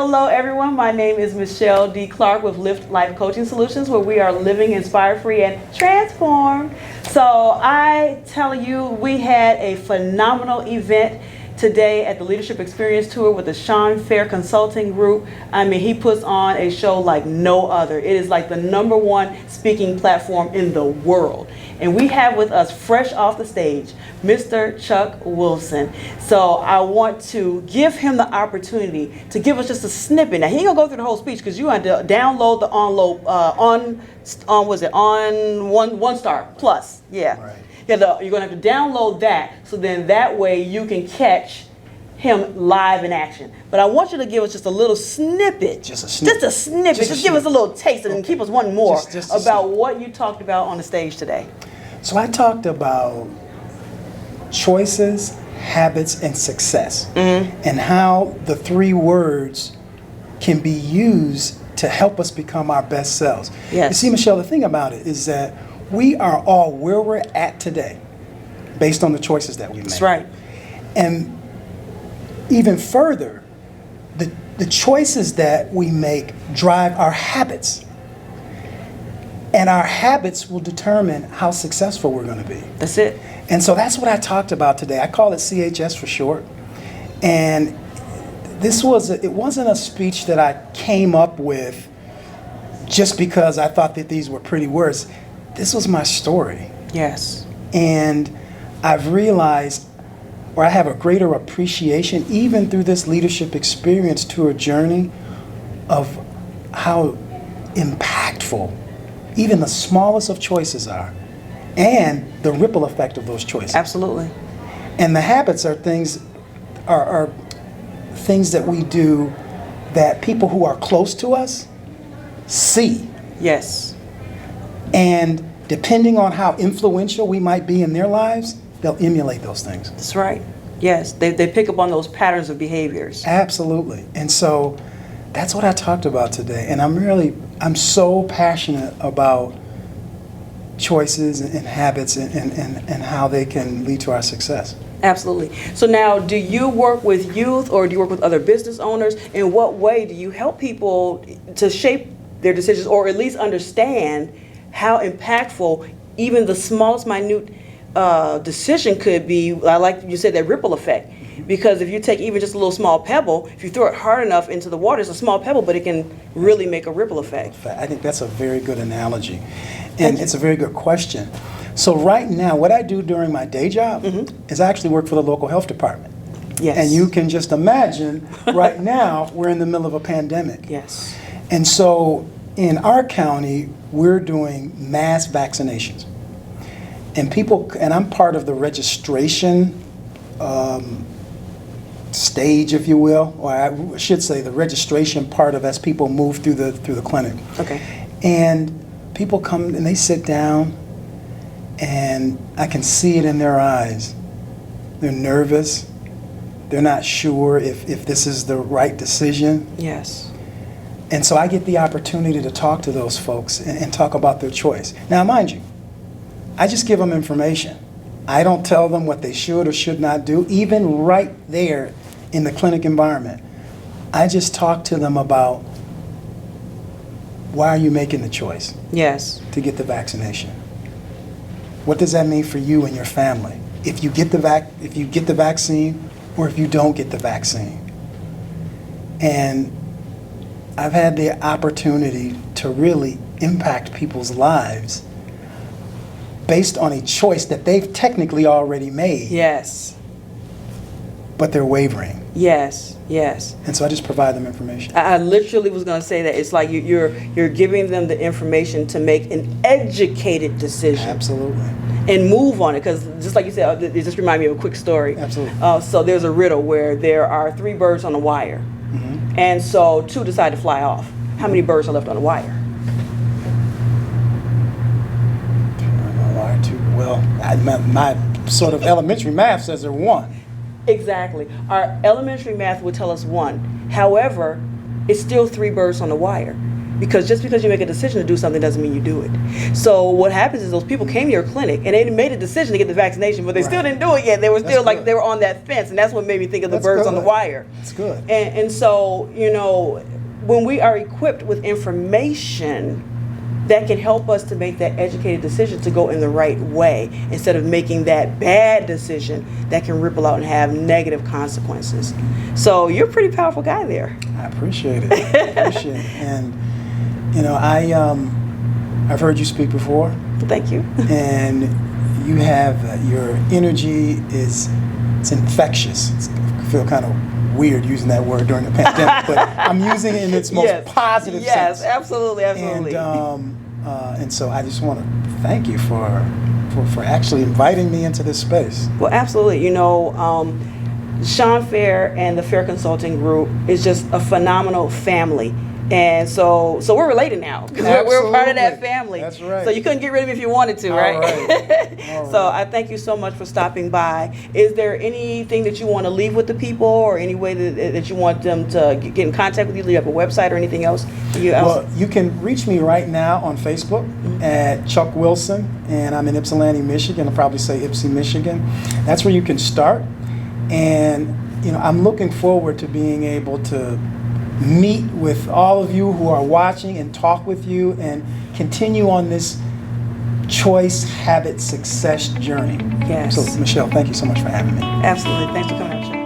Hello everyone, my name is Michele D. Clark with Lift Life Coaching Solutions, where we are living inspired, free, and transformed. So I tell you, we had a phenomenal event today at the Leadership Experience Tour with the Sean Fair Consulting Group. I mean, he puts on a show like no other. It is like the #1 speaking platform in the world. And we have with us, fresh off the stage, Mr. Chuck Wilson. So I want to give him the opportunity to give us just a snippet. Now, he ain't gonna go through the whole speech because you have to download the One Star Plus. Yeah. Right. Yeah, you're going to have to download that, so then that way you can catch him live in action. But I want you to give us just a little snippet. Just a snippet. Just give us a little taste and keep us wanting more Just about what you talked about on the stage today. So I talked about choices, habits, and success, and how the 3 words can be used to help us become our best selves. Yes. You see, Michelle, the thing about it is that we are all where we're at today based on the choices that we make. That's right. And even further, the choices that we make drive our habits. And our habits will determine how successful we're going to be. That's it. And so that's what I talked about today. I call it C.H.S for short. And it wasn't a speech that I came up with just because I thought that these were pretty words. This was my story. Yes. And I've realized, or I have a greater appreciation, even through this leadership experience tour journey, of how impactful even the smallest of choices are, and the ripple effect of those choices. Absolutely. And the habits are things that we do that people who are close to us see. Yes. And depending on how influential we might be in their lives, they'll emulate those things. That's right. Yes. They pick up on those patterns of behaviors. Absolutely. And so that's what I talked about today. And I'm so passionate about choices and habits and how they can lead to our success. Absolutely. So now, do you work with youth or do you work with other business owners? In what way do you help people to shape their decisions, or at least understand how impactful even the smallest minute decision could be? I like you said, that ripple effect. Because if you take even just a little small pebble, if you throw it hard enough into the water, it's a small pebble, but it can really make a ripple effect. I think that's a very good analogy. And it's a very good question. So right now, what I do during my day job is I actually work for the local health department. Yes. And you can just imagine, right now, we're in the middle of a pandemic. Yes. And so in our county, we're doing mass vaccinations. And I'm part of the registration stage, if you will, or I should say the registration part of as people move through the clinic. Okay. And people come and they sit down, and I can see it in their eyes. They're nervous. They're not sure if this is the right decision. Yes. And so I get the opportunity to talk to those folks and talk about their choice. Now, mind you, I just give them information. I don't tell them what they should or should not do, even right there in the clinic environment. I just talk to them about, why are you making the choice? Yes. To get the vaccination? What does that mean for you and your family? If you get the vaccine, or if you don't get the vaccine? And I've had the opportunity to really impact people's lives based on a choice that they've technically already made. Yes. But they're wavering. Yes. Yes. And so I just provide them information. I literally was going to say that. It's like you're giving them the information to make an educated decision. Absolutely. And move on it, because just like you said, it just reminded me of a quick story. Absolutely. So there's a riddle where there are 3 birds on a wire, and so 2 decide to fly off. How many birds are left on the wire? Well, my sort of elementary math says they're 1. Exactly. Our elementary math would tell us 1. However, it's still 3 birds on the wire, because just because you make a decision to do something doesn't mean you do it. So what happens is those people came to your clinic and they made a decision to get the vaccination, but they still didn't do it yet. They were still like, they were on that fence, and that's what made me think of the birds on the wire. That's good. And so, you know, when we are equipped with information that can help us to make that educated decision to go in the right way instead of making that bad decision that can ripple out and have negative consequences. So you're a pretty powerful guy there. I appreciate it. I appreciate it. And, you know, I've heard you speak before. Thank you. And you have, your energy it's infectious. I feel kind of weird using that word during the pandemic, but I'm using it in its most positive sense. Yes, absolutely, absolutely. And so I just want to thank you for actually inviting me into this space. Well, absolutely. You know, Sean Fair and the Fair Consulting Group is just a phenomenal family. And so we're related now because we're part of that family. That's right. So you couldn't get rid of me if you wanted to, right? All right. All So right. I thank you so much for stopping by. Is there anything that you want to leave with the people, or any way that you want them to get in contact with you? Do you have a website or anything else? Well, you can reach me right now on Facebook at Chuck Wilson, and I'm in Ypsilanti, Michigan. I'll probably say Ypsi, Michigan. That's where you can start. And, you know, I'm looking forward to being able to meet with all of you who are watching and talk with you and continue on this choice habit success journey. Yes. So, Michele, thank you so much for having me. Absolutely. Thanks for coming out, Chuck.